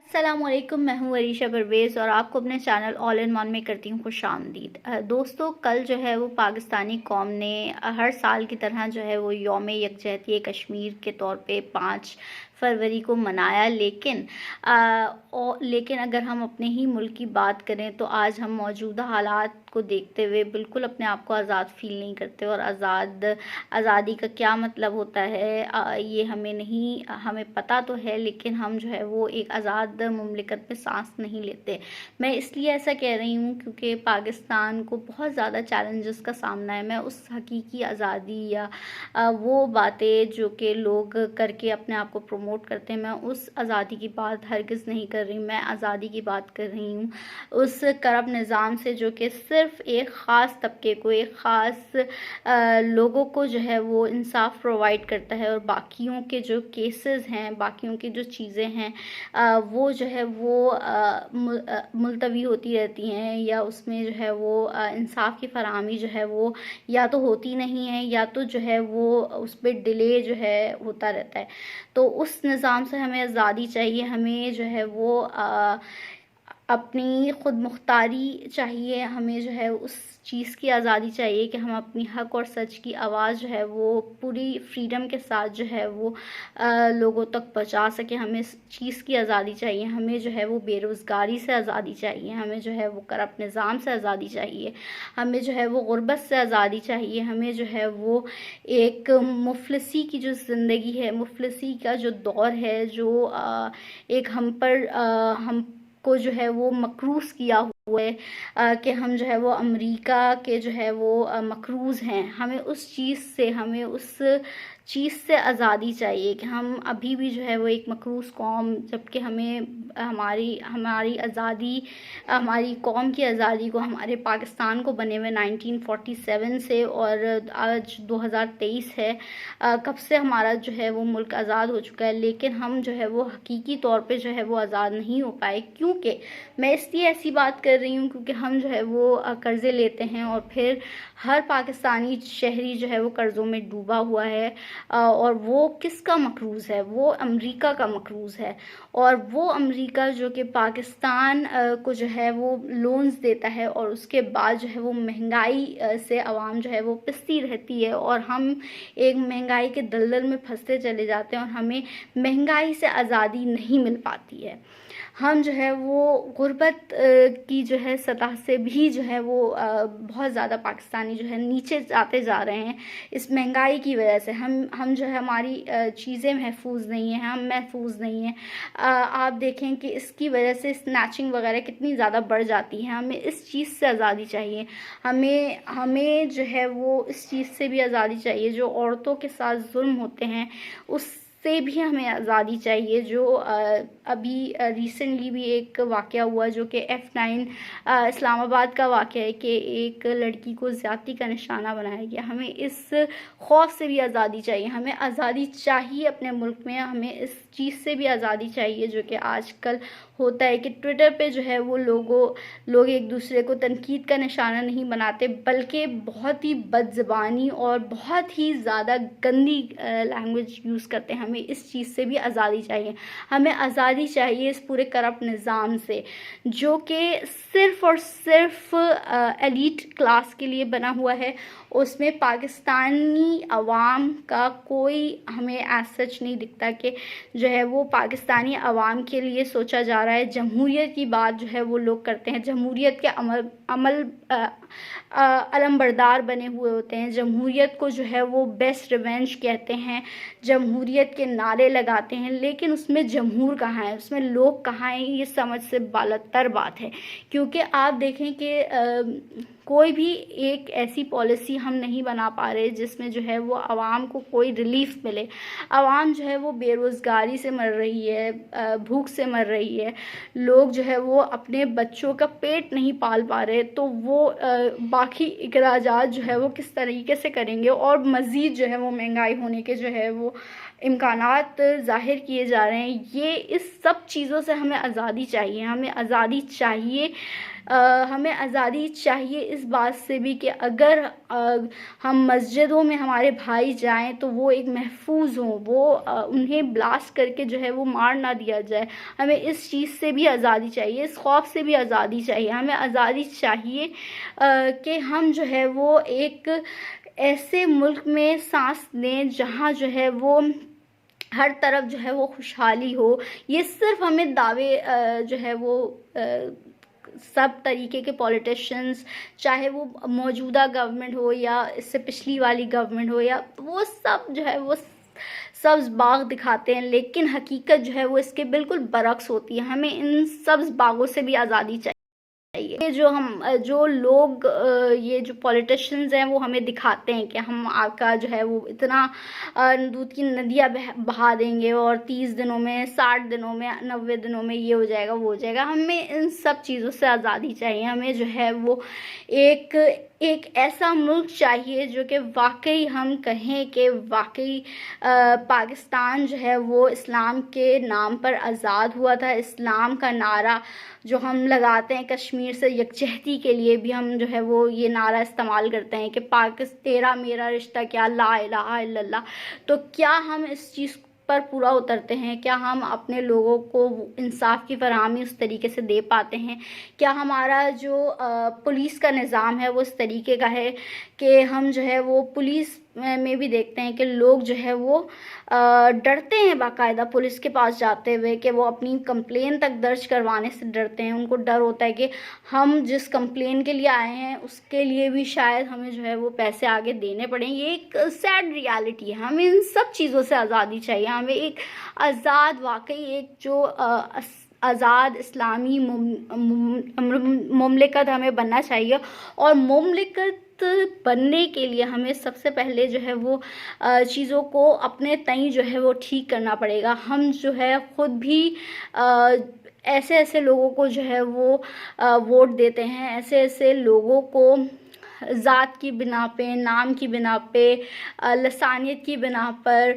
السلام علیکم، میں ہوں عریشہ پرویز اور آپ کو اپنے چینل آل ان ون میں کرتی ہوں خوش آمدید۔ دوستو، کل جو ہے وہ پاکستانی قوم نے ہر سال کی طرح جو ہے وہ یوم یکجہتی کشمیر کے طور پہ 5 فروری کو منایا، لیکن اگر ہم اپنے ہی ملک کی بات کریں تو آج ہم موجودہ حالات کو دیکھتے ہوئے بالکل اپنے آپ کو آزاد فیل نہیں کرتے، اور آزادی کا کیا مطلب ہوتا ہے یہ ہمیں پتہ تو ہے، لیکن ہم جو ہے وہ ایک آزاد مملکت میں سانس نہیں لیتے۔ میں اس لیے ایسا کہہ رہی ہوں کیونکہ پاکستان کو بہت زیادہ چیلنجز کا سامنا ہے۔ میں اس حقیقی آزادی یا وہ باتیں جو کہ لوگ کر کے اپنے آپ کو پروموٹ کرتے ہیں، میں اس آزادی کی بات ہرگز نہیں کر رہی۔ میں آزادی کی بات کر رہی ہوں اس کرپٹ نظام سے جو کہ صرف ایک خاص طبقے کو، ایک خاص لوگوں کو جو ہے وہ انصاف پرووائڈ کرتا ہے، اور باقیوں کے جو کیسز ہیں، باقیوں کی جو چیزیں ہیں وہ جو ہے وہ ملتوی ہوتی رہتی ہیں، یا اس میں جو ہے وہ انصاف کی فراہمی جو ہے وہ یا تو ہوتی نہیں ہے، یا تو جو ہے وہ اس پہ ڈیلے جو ہے ہوتا رہتا ہے۔ تو اس نظام سے ہمیں آزادی چاہیے، ہمیں جو ہے وہ اپنی خود مختاری چاہیے، ہمیں جو ہے اس چیز کی آزادی چاہیے کہ ہم اپنی حق اور سچ کی آواز جو ہے وہ پوری فریڈم کے ساتھ جو ہے وہ لوگوں تک پہنچا سکیں۔ ہمیں اس چیز کی آزادی چاہیے، ہمیں جو ہے وہ بے روزگاری سے آزادی چاہیے، ہمیں جو ہے وہ کرپٹ نظام سے آزادی چاہیے، ہمیں جو ہے وہ غربت سے آزادی چاہیے، ہمیں جو ہے وہ ایک مفلسی کی جو زندگی ہے، مفلسی کا جو دور ہے، جو ایک ہم کو جو ہے وہ مقروض کیا ہوا ہے کہ ہم جو ہے وہ امریکہ کے جو ہے وہ مقروض ہیں، ہمیں اس چیز سے آزادی چاہیے کہ ہم ابھی بھی جو ہے وہ ایک مقروض قوم، جبکہ ہمیں ہماری آزادی، ہماری قوم کی آزادی کو، ہمارے پاکستان کو بنے ہوئے 1947 سے، اور آج 2023 ہے، کب سے ہمارا جو ہے وہ ملک آزاد ہو چکا ہے، لیکن ہم جو ہے وہ حقیقی طور پہ جو ہے وہ آزاد نہیں ہو پائے۔ کیونکہ میں اس لیے ایسی بات کر رہی ہوں کیونکہ ہم جو ہے وہ قرضے لیتے ہیں، اور پھر ہر پاکستانی شہری جو ہے وہ قرضوں میں ڈوبا ہوا ہے، اور وہ کس کا مقروض ہے؟ وہ امریکہ کا مقروض ہے، اور وہ امریکہ جو کہ پاکستان کو جو ہے وہ لونز دیتا ہے، اور اس کے بعد جو ہے وہ مہنگائی سے عوام جو ہے وہ پستی رہتی ہے، اور ہم ایک مہنگائی کے دلدل میں پھنستے چلے جاتے ہیں، اور ہمیں مہنگائی سے آزادی نہیں مل پاتی ہے۔ ہم جو ہے وہ غربت کی جو ہے سطح سے بھی جو ہے وہ بہت زیادہ پاکستانی جو ہے نیچے جاتے جا رہے ہیں اس مہنگائی کی وجہ سے۔ ہم جو ہے ہماری چیزیں محفوظ نہیں ہیں، ہم محفوظ نہیں ہیں۔ آپ دیکھیں کہ اس کی وجہ سے اسنیچنگ وغیرہ کتنی زیادہ بڑھ جاتی ہے۔ ہمیں اس چیز سے آزادی چاہیے، ہمیں جو ہے وہ اس چیز سے بھی آزادی چاہیے، جو عورتوں کے ساتھ ظلم ہوتے ہیں اس سے بھی ہمیں آزادی چاہیے۔ جو ابھی ریسنٹلی بھی ایک واقعہ ہوا جو کہ F9 اسلام آباد کا واقعہ ہے کہ ایک لڑکی کو زیادتی کا نشانہ بنایا گیا۔ ہمیں اس خوف سے بھی آزادی چاہیے، ہمیں آزادی چاہیے اپنے ملک میں، ہمیں اس چیز سے بھی آزادی چاہیے جو کہ آج کل ہوتا ہے کہ ٹویٹر پہ جو ہے وہ لوگ ایک دوسرے کو تنقید کا نشانہ نہیں بناتے، بلکہ بہت ہی بد زبانی اور بہت ہی زیادہ گندی لینگویج یوز کرتے ہیں۔ ہمیں اس چیز سے بھی آزادی چاہیے، ہمیں آزادی چاہیے اس پورے کرپٹ نظام سے جو کہ صرف اور صرف ایلیٹ کلاس کے لیے بنا ہوا ہے۔ اس میں پاکستانی عوام کا کوئی ہمیں ایز سچ نہیں دکھتا کہ جو ہے وہ پاکستانی عوام کے لیے سوچا جا رہا ہے۔ جمہوریت کی بات جو ہے وہ لوگ کرتے ہیں، جمہوریت کے علم بردار بنے ہوئے ہوتے ہیں، جمہوریت کو جو ہے وہ بیسٹ ریونج کہتے ہیں، جمہوریت کے نعرے لگاتے ہیں، لیکن اس میں جمہور کہاں ہے، اس میں لوگ کہاں ہیں؟ یہ سمجھ سے بالاتر بات ہے۔ کیونکہ آپ دیکھیں کہ کوئی بھی ایک ایسی پالیسی ہم نہیں بنا پا رہے جس میں جو ہے وہ عوام کو کوئی ریلیف ملے۔ عوام جو ہے وہ بے روزگاری سے مر رہی ہے، بھوک سے مر رہی ہے، لوگ جو ہے وہ اپنے بچوں کا پیٹ نہیں پال پا رہے، تو وہ باقی اخراجات جو ہے وہ کس طریقے سے کریں گے؟ اور مزید جو ہے وہ مہنگائی ہونے کے جو ہے وہ امکانات ظاہر کیے جا رہے ہیں۔ اس سب چیزوں سے ہمیں آزادی چاہیے، ہمیں آزادی چاہیے ہمیں آزادی چاہیے اس بات سے بھی کہ اگر ہم مسجدوں میں ہمارے بھائی جائیں تو وہ ایک محفوظ ہوں، وہ انہیں بلاسٹ کر کے جو ہے وہ مار نہ دیا جائے. ہمیں اس چیز سے بھی آزادی چاہیے، اس خوف سے بھی آزادی چاہیے. ہمیں آزادی چاہیے کہ ہم جو ہے وہ ایک ایسے ملک میں سانس لیں جہاں جو ہے وہ ہر طرف جو ہے وہ خوشحالی ہو. یہ صرف ہمیں دعوے جو ہے وہ سب طریقے کے پولیٹیشنز، چاہے وہ موجودہ گورنمنٹ ہو یا اس سے پچھلی والی گورنمنٹ ہو، یا وہ سب جو ہے وہ سبز باغ دکھاتے ہیں، لیکن حقیقت جو ہے وہ اس کے بالکل برعکس ہوتی ہے. ہمیں ان سبز باغوں سے بھی آزادی چاہیے. یہ جو لوگ یہ جو پولیٹیشنز ہیں وہ ہمیں دکھاتے ہیں کہ ہم آپ کا جو ہے وہ اتنا دودھ کی ندیاں بہا دیں گے اور 30 دنوں میں، 60 دنوں میں، 90 دنوں میں یہ ہو جائے گا، وہ ہو جائے گا. ہمیں ان سب چیزوں سے آزادی چاہیے. ہمیں جو ہے وہ ایک ایسا ملک چاہیے جو کہ واقعی ہم کہیں کہ واقعی پاکستان جو ہے وہ اسلام کے نام پر آزاد ہوا تھا. اسلام کا نعرہ جو ہم لگاتے ہیں، کشمیر سے یکجہتی کے لیے بھی ہم جو ہے وہ یہ نعرہ استعمال کرتے ہیں کہ تیرا میرا رشتہ کیا، لا الہ الا اللہ. تو کیا ہم اس چیز پر پورا اترتے ہیں؟ کیا ہم اپنے لوگوں کو انصاف کی فراہمی اس طریقے سے دے پاتے ہیں؟ کیا ہمارا جو پولیس کا نظام ہے وہ اس طریقے کا ہے کہ ہم جو ہے وہ پولیس میں بھی دیکھتے ہیں کہ لوگ جو ہے وہ ڈرتے ہیں باقاعدہ پولیس کے پاس جاتے ہوئے، کہ وہ اپنی کمپلین تک درج کروانے سے ڈرتے ہیں. ان کو ڈر ہوتا ہے کہ ہم جس کمپلین کے لیے آئے ہیں اس کے لیے بھی شاید ہمیں جو ہے وہ پیسے آگے دینے پڑیں. یہ ایک سیڈ ریالٹی ہے. ہمیں ان سب چیزوں سے آزادی چاہیے. ہمیں ایک آزاد، واقعی ایک جو آزاد اسلامی مملکت ہمیں بننا چاہیے. اور مملکت بننے کے لیے ہمیں سب سے پہلے جو ہے وہ چیزوں کو اپنے تئیں جو ہے وہ ٹھیک کرنا پڑے گا. ہم جو ہے خود بھی ایسے لوگوں کو جو ہے وہ ووٹ دیتے ہیں، ایسے لوگوں کو ذات کی بنا پہ، نام کی بنا پہ، لسانیت کی بنا پر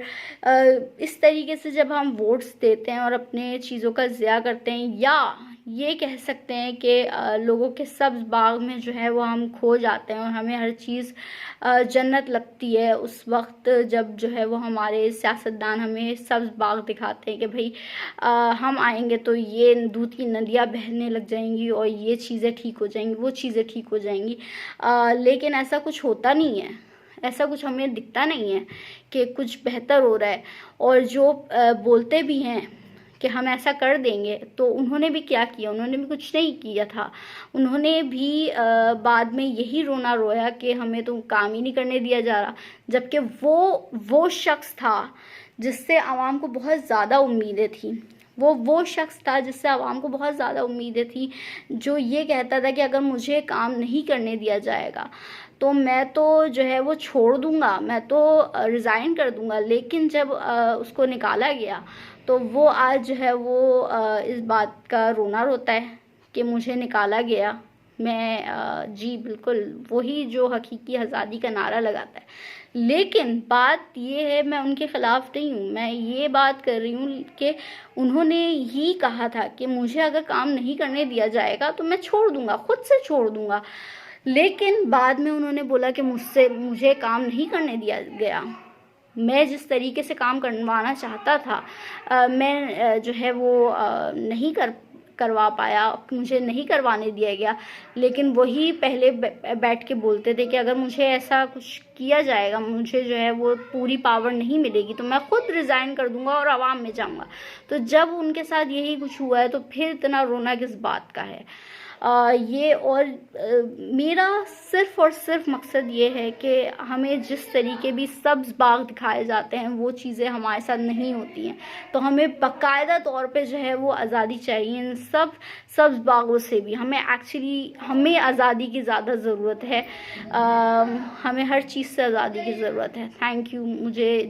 اس طریقے سے جب ہم ووٹس دیتے ہیں اور اپنے چیزوں کا ضیاع کرتے ہیں، یا یہ کہہ سکتے ہیں کہ لوگوں کے سبز باغ میں جو ہے وہ ہم کھو جاتے ہیں اور ہمیں ہر چیز جنت لگتی ہے اس وقت جب جو ہے وہ ہمارے سیاستدان ہمیں سبز باغ دکھاتے ہیں کہ بھئی ہم آئیں گے تو یہ دودھ کی ندیاں بہنے لگ جائیں گی اور یہ چیزیں ٹھیک ہو جائیں گی، وہ چیزیں ٹھیک ہو جائیں گی. لیکن ایسا کچھ ہوتا نہیں ہے. ایسا کچھ ہمیں دکھتا نہیں ہے کہ کچھ بہتر ہو رہا ہے. اور جو بولتے بھی ہیں کہ ہم ایسا کر دیں گے، تو انہوں نے بھی کیا کیا؟ انہوں نے بھی کچھ نہیں کیا تھا. انہوں نے بھی بعد میں یہی رونا رویا کہ ہمیں تو کام ہی نہیں کرنے دیا جا رہا. جبکہ وہ شخص تھا جس سے عوام کو بہت زیادہ امیدیں تھیں. وہ شخص تھا جس سے عوام کو بہت زیادہ امیدیں تھیں، جو یہ کہتا تھا کہ اگر مجھے کام نہیں کرنے دیا جائے گا تو میں تو جو ہے وہ چھوڑ دوں گا، میں تو ریزائن کر دوں گا. لیکن جب اس کو نکالا گیا تو وہ آج جو ہے وہ اس بات کا رونا روتا ہے کہ مجھے نکالا گیا. میں جی بالکل وہی جو حقیقی آزادی کا نعرہ لگاتا ہے. لیکن بات یہ ہے، میں ان کے خلاف نہیں ہوں. میں یہ بات کر رہی ہوں کہ انہوں نے ہی کہا تھا کہ مجھے اگر کام نہیں کرنے دیا جائے گا تو میں چھوڑ دوں گا، خود سے چھوڑ دوں گا. لیکن بعد میں انہوں نے بولا کہ مجھے کام نہیں کرنے دیا گیا. میں جس طریقے سے کام کروانا چاہتا تھا میں جو ہے وہ نہیں کروا پایا، مجھے نہیں کروانے دیا گیا. لیکن وہی پہلے بیٹھ کے بولتے تھے کہ اگر مجھے ایسا کچھ کیا جائے گا، مجھے جو ہے وہ پوری پاور نہیں ملے گی تو میں خود ریزائن کر دوں گا اور عوام میں جاؤں گا. تو جب ان کے ساتھ یہی کچھ ہوا ہے تو پھر اتنا رونا کس بات کا ہے؟ یہ اور میرا صرف اور صرف مقصد یہ ہے کہ ہمیں جس طریقے بھی سبز باغ دکھائے جاتے ہیں وہ چیزیں ہمارے ساتھ نہیں ہوتی ہیں. تو ہمیں باقاعدہ طور پہ جو ہے وہ آزادی چاہیے. ان سبز باغوں سے بھی ہمیں آزادی کی زیادہ ضرورت ہے. ہمیں ہر چیز سے آزادی کی ضرورت ہے. Thank you. مجھے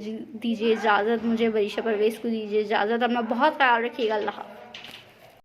دیجیے اجازت، مجھے وریشہ پرویز کو دیجیے اجازت. اپنا بہت خیال رکھیے گا. اللہ حافظ.